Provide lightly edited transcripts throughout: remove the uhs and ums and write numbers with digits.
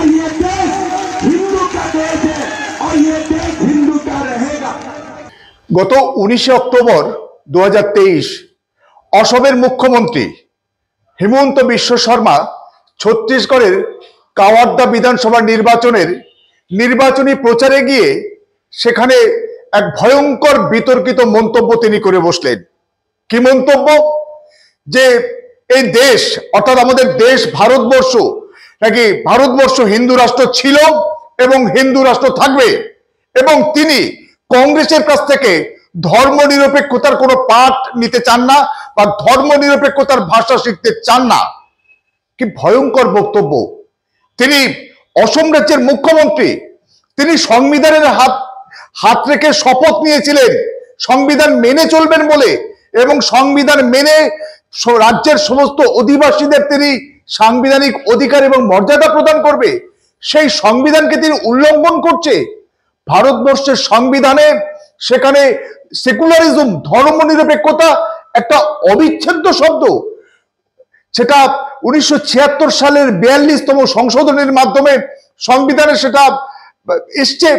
और ये देश हिंदू का देश है और ये देश हिंदू का रहेगा। গত 19 অক্টোবর 2023 অসমের মুখ্যমন্ত্রী হিমন্ত বিশ্ব শর্মা ছত্তিশগড়ের কাওয়ারদা বিধানসভা নির্বাচনী প্রচারে গিয়ে সেখানে এক ভয়ঙ্কর বিতর্কিত মন্তব্য তিনি করে বসলেন। কি মন্তব্য? যে এই দেশ অর্থাৎ আমাদের দেশ ভারতবর্ষ নাকি ভারতবর্ষ হিন্দু রাষ্ট্র ছিল এবং হিন্দু রাষ্ট্র থাকবে, এবং তিনি কংগ্রেসের কাছ থেকে ধর্মনিরপেক্ষতার কোনো পাঠ নিতে চান না বা ধর্মনিরপেক্ষতার ভাষা শিখতে চান না। কি ভয়ঙ্কর বক্তব্য! তিনি অসম রাজ্যের মুখ্যমন্ত্রী, তিনি সংবিধানের হাত রেখে শপথ নিয়েছিলেন সংবিধান মেনে চলবেন বলে, এবং সংবিধান মেনে রাজ্যের সমস্ত অধিবাসীদের তিনি সাংবিধানিক অধিকার এবং মর্যাদা প্রদান করবে। সেই সংবিধানকে তিনি উল্লঙ্ঘন করছে। ভারতবর্ষের সংবিধানে সেখানে সেকুলারিজম, ধর্মনিরপেক্ষতা একটা অবিচ্ছেদ্য শব্দ। সেটা 1976 সালের 42তম সংশোধনীর মাধ্যমে সংবিধানে সেটা এসছে।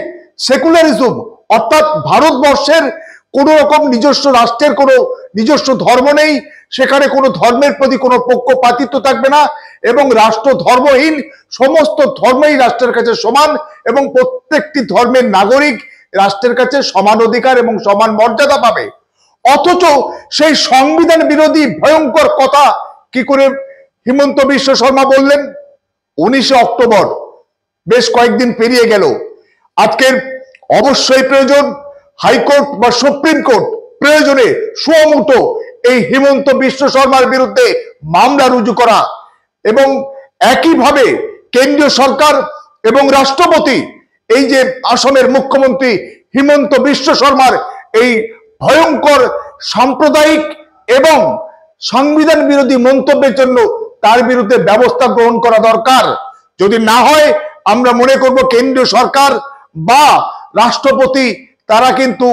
সেকুলারিজম অর্থাৎ ভারতবর্ষের কোন রকম নিজস্ব রাষ্ট্রের কোনো নিজস্ব ধর্ম নেই, সেখানে কোনো ধর্মের প্রতি কোনো পক্ষপাতিত্ব থাকবে না, এবং রাষ্ট্র ধর্মহীন, সমস্ত ধর্মই রাষ্ট্রের কাছে সমান, এবং প্রত্যেকটি ধর্মের নাগরিক রাষ্ট্রের কাছে সমান অধিকার এবং সমান মর্যাদা পাবে। অথচ সেই সংবিধান বিরোধী ভয়ঙ্কর কথা কি করে হিমন্ত বিশ্ব শর্মা বললেন? 19 অক্টোবর, বেশ কয়েকদিন পেরিয়ে গেল। আজকের অবশ্যই প্রয়োজন হাইকোর্ট বা সুপ্রিম কোর্ট প্রয়োজনে সুমোটো এই হিমন্ত বিশ্ব শর্মার বিরুদ্ধে মামলা রুজু করা, এবং একইভাবে কেন্দ্রীয় সরকার এবং রাষ্ট্রপতি এই যে আসামের মুখ্যমন্ত্রী হিমন্ত বিশ্ব শর্মার এই ভয়ঙ্কর সাম্প্রদায়িক এবং সংবিধান বিরোধী মন্তব্যের জন্য তার বিরুদ্ধে ব্যবস্থা গ্রহণ করা দরকার। যদি না হয় আমরা মনে করব কেন্দ্রীয় সরকার বা রাষ্ট্রপতি তারা কিন্তু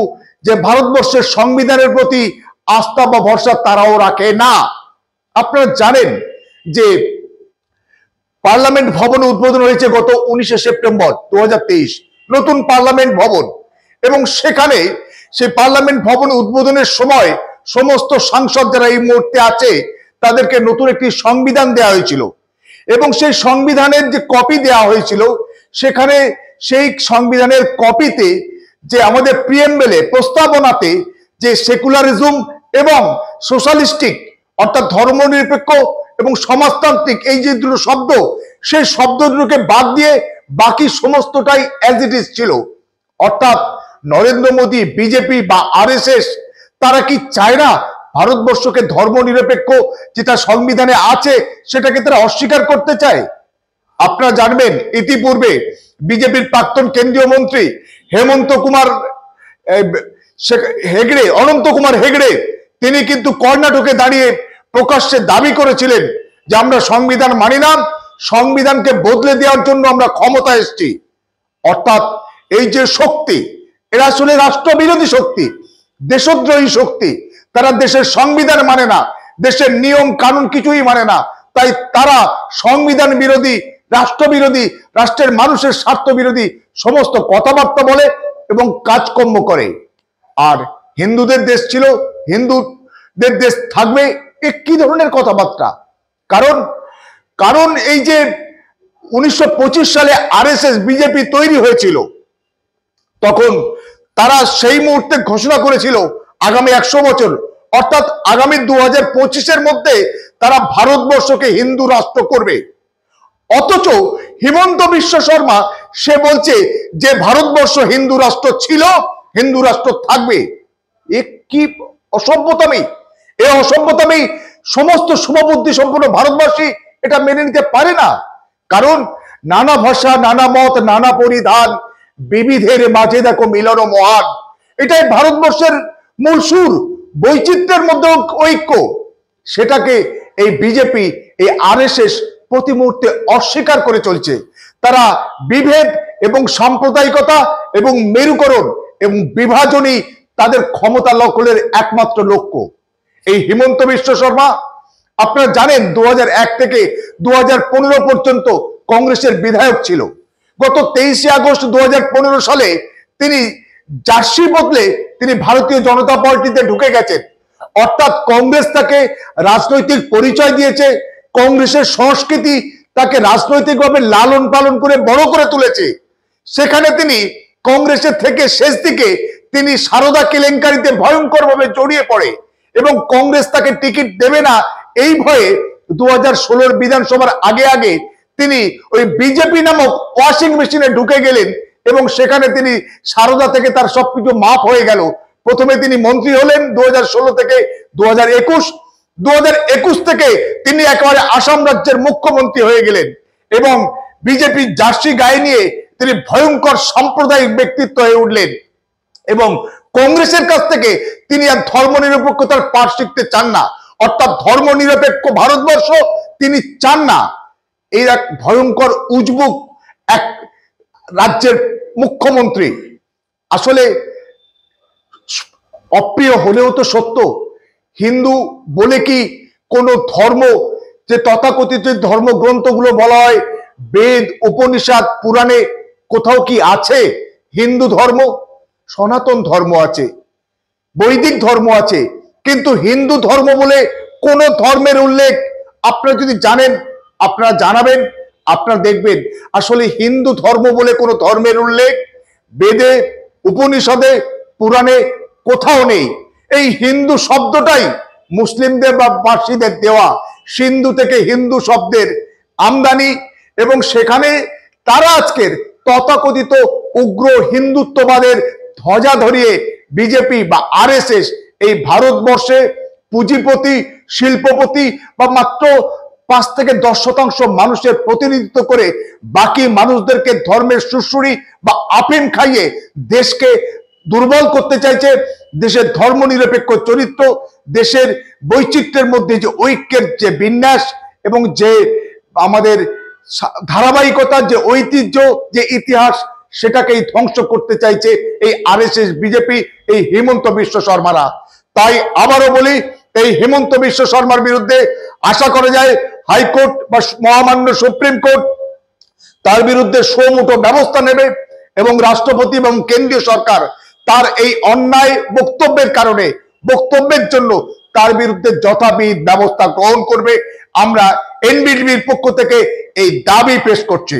যে ভারতবর্ষের সংবিধানের প্রতি আস্থা বা ভরসা তারাও রাখে না। আপনারা জানেন যে পার্লামেন্ট ভবন উদ্বোধন হয়েছে গত 19 সেপ্টেম্বর 2023, নতুন পার্লামেন্ট ভবন, এবং সেখানে সেই পার্লামেন্ট ভবন উদ্বোধনের সময় সমস্ত সাংসদ যারা এই মুহূর্তে আছে তাদেরকে নতুন একটি সংবিধান দেওয়া হয়েছিল, এবং সেই সংবিধানের যে কপি দেওয়া হয়েছিল সেখানে সেই সংবিধানের কপিতে যে আমাদের প্রিএমবেলে প্রস্তাবনাতে যে সেকুলারিজম এবং সোশ্যালিস্টিক অর্থাৎ ধর্মনিরপেক্ষ এবং সমাজতান্ত্রিক এই যে দুটো শব্দ, সেই শব্দ দুটোকে বাদ দিয়ে বাকি সমস্তটাই অ্যাজ ইট ইজ ছিল। অর্থাৎ নরেন্দ্র মোদী, বিজেপি বা আরএসএস তারা কি চায় না ভারতবর্ষকে ধর্মনিরপেক্ষ যেটা সংবিধানে আছে সেটাকে তারা অস্বীকার করতে চায়? আপনারা জানবেন ইতিপূর্বে বিজেপির প্রাক্তন কেন্দ্রীয় মন্ত্রী অনন্ত কুমার হেগড়ে তিনি কিন্তু কর্ণাটকে দাঁড়িয়ে প্রকাশ্যে দাবি করেছিলেন যে আমরা সংবিধান মানি না, সংবিধানকে বদলে দেওয়ার জন্য আমরা ক্ষমতায় এসেছি। অর্থাৎ এই যে শক্তি, এরা আসলে রাষ্ট্রবিরোধী শক্তি, দেশদ্রোহী শক্তি। তারা দেশের সংবিধান মানে না, দেশের নিয়ম কানুন কিছুই মানে না, তাই তারা সংবিধান বিরোধী, রাষ্ট্রবিরোধী, রাষ্ট্রের মানুষের স্বার্থ বিরোধী সমস্ত কথাবার্তা বলে এবং কাজকর্ম করে। আর হিন্দুদের দেশ ছিল, হিন্দুদের দেশ থাকবে, এ কি ধরনের কথাবার্তা? কারণ এই যে 1925 সালে আরএসএস বিজেপি তৈরি হয়েছিল, তখন তারা সেই মুহূর্তে ঘোষণা করেছিল আগামী 100 বছর অর্থাৎ আগামী 2025-এর মধ্যে তারা ভারতবর্ষকে হিন্দু রাষ্ট্র করবে। অথচ হিমন্ত বিশ্ব শর্মা সে বলছে যে ভারতবর্ষ হিন্দু রাষ্ট্র ছিল, হিন্দু রাষ্ট্র থাকবে। এ কি অসভ্যতামি! এই অসভ্যতামি সমস্ত শুভবুদ্ধি সম্পন্ন ভারতবাসী এটা মেনে নিতে পারে না। কারণ নানা ভাষা, নানা মত, নানা পরিধান, বিবিধের মাঝে দেখো মিলন মহান, এটাই ভারতবর্ষের মূল সুর। বৈচিত্র্যের মধ্যে ঐক্য, সেটাকে এই বিজেপি, এই আরএসএস প্রতি মুহূর্তে অস্বীকার করে চলছে। তারা বিভেদ এবং সাম্প্রদায়িকতা এবং মেরুকরণ এবং বিভাজনই তাদের ক্ষমতা দখলের একমাত্র লক্ষ্য। এই হিমন্ত বিশ্ব শর্মা আপনারা জানেন 2001 থেকে 2015 পর্যন্ত কংগ্রেসের বিধায়ক ছিল। গত 23শে আগস্ট 2015 সালে তিনি জার্সি বদলে তিনি ভারতীয় জনতা পার্টিতে ঢুকে গেছেন। অর্থাৎ কংগ্রেস তাকে রাজনৈতিক পরিচয় দিয়েছে, কংগ্রেসের সংস্কৃতি তাকে রাজনৈতিকভাবে লালন পালন করে বড় করে তুলেছে। সেখানে তিনি কংগ্রেসের থেকে শেষ দিকে তিনি সারদা কেলেঙ্কারিতে ভয়ঙ্করভাবে জড়িয়ে পড়ে এবং কংগ্রেস তাকে টিকিট দেবে না এই ভয়ে 2016 বিধানসভার আগে আগে তিনি ওই বিজেপি নামক ওয়াশিং মেশিনে ঢুকে গেলেন এবং সেখানে তিনি সারদা থেকে তার সবকিছু মাফ হয়ে গেল। প্রথমে তিনি মন্ত্রী হলেন 2016 থেকে 2021 থেকে তিনি একেবারে আসাম রাজ্যের মুখ্যমন্ত্রী হয়ে গেলেন এবং বিজেপি জার্সি গায়ে নিয়ে তিনি ভয়ঙ্কর সাম্প্রদায়িক ব্যক্তিত্ব হয়ে উঠলেন এবং কংগ্রেসের কাছ থেকে তিনি আর ধর্মনিরপেক্ষতার পাঠ শিখতে চান না, অর্থাৎ ধর্মনিরপেক্ষ ভারতবর্ষ তিনি চান না। এই এক ভয়ঙ্কর উজবুক এক রাজ্যের মুখ্যমন্ত্রী। আসলে অপ্রিয় হলেও তো সত্য, হিন্দু বলে কি কোনো ধর্ম, যে তথাকথিত ধর্মগ্রন্থগুলো বলা হয় বেদ উপনিষদ পুরাণে, কোথাও কি আছে হিন্দু ধর্ম? সনাতন ধর্ম আছে, বৈদিক ধর্ম আছে, কিন্তু হিন্দু ধর্ম বলে কোন ধর্মের উল্লেখ আপনারা যদি জানেন আপনারা জানাবেন। আপনারা দেখবেন আসলে হিন্দু ধর্ম বলে কোনো ধর্মের উল্লেখ বেদে উপনিষদে পুরাণে কোথাও নেই। এই হিন্দু শব্দটাই মুসলিমদের বা পার্সিদের দেওয়া, সিন্ধু থেকে হিন্দু শব্দের আমদানি এবং সেখানে তারা আজকের তথাকথিত উগ্র হিন্দুত্ববাদের ধ্বজা ধরিয়ে বিজেপি বা আরএসএস এই ভারতবর্ষে পুঁজিপতি শিল্পপতি বা মাত্র 5 থেকে 10% মানুষের প্রতিনিধিত্ব করে বাকি মানুষদেরকে ধর্মের সুশ্রুড়ি বা আফিম খাইয়ে দেশকে দুর্বল করতে চাইছে। দেশের ধর্মনিরপেক্ষ চরিত্র, দেশের বৈচিত্র্যের মধ্যে যে ঐক্যের যে বিন্যাস এবং যে আমাদের ধারাবাহিকতার যে ঐতিহ্য, যে ইতিহাস, সেটাকেই ধ্বংস করতে চাইছে এই আরএসএস বিজেপি, এই হিমন্ত বিশ্ব শর্মারা। তাই আবারও বলি, এই হিমন্ত বিশ্ব শর্মার বিরুদ্ধে আশা করা যায় হাইকোর্ট বা মহামান্য সুপ্রিম কোর্ট তার বিরুদ্ধে সমুটো ব্যবস্থা নেবে এবং রাষ্ট্রপতি এবং কেন্দ্রীয় সরকার তার এই অন্যায় বক্তব্যের জন্য তার বিরুদ্ধে যথাবিধ ব্যবস্থা গ্রহণ করবে। আমরা এনবিটিভির পক্ষ থেকে এই দাবি পেশ করছি।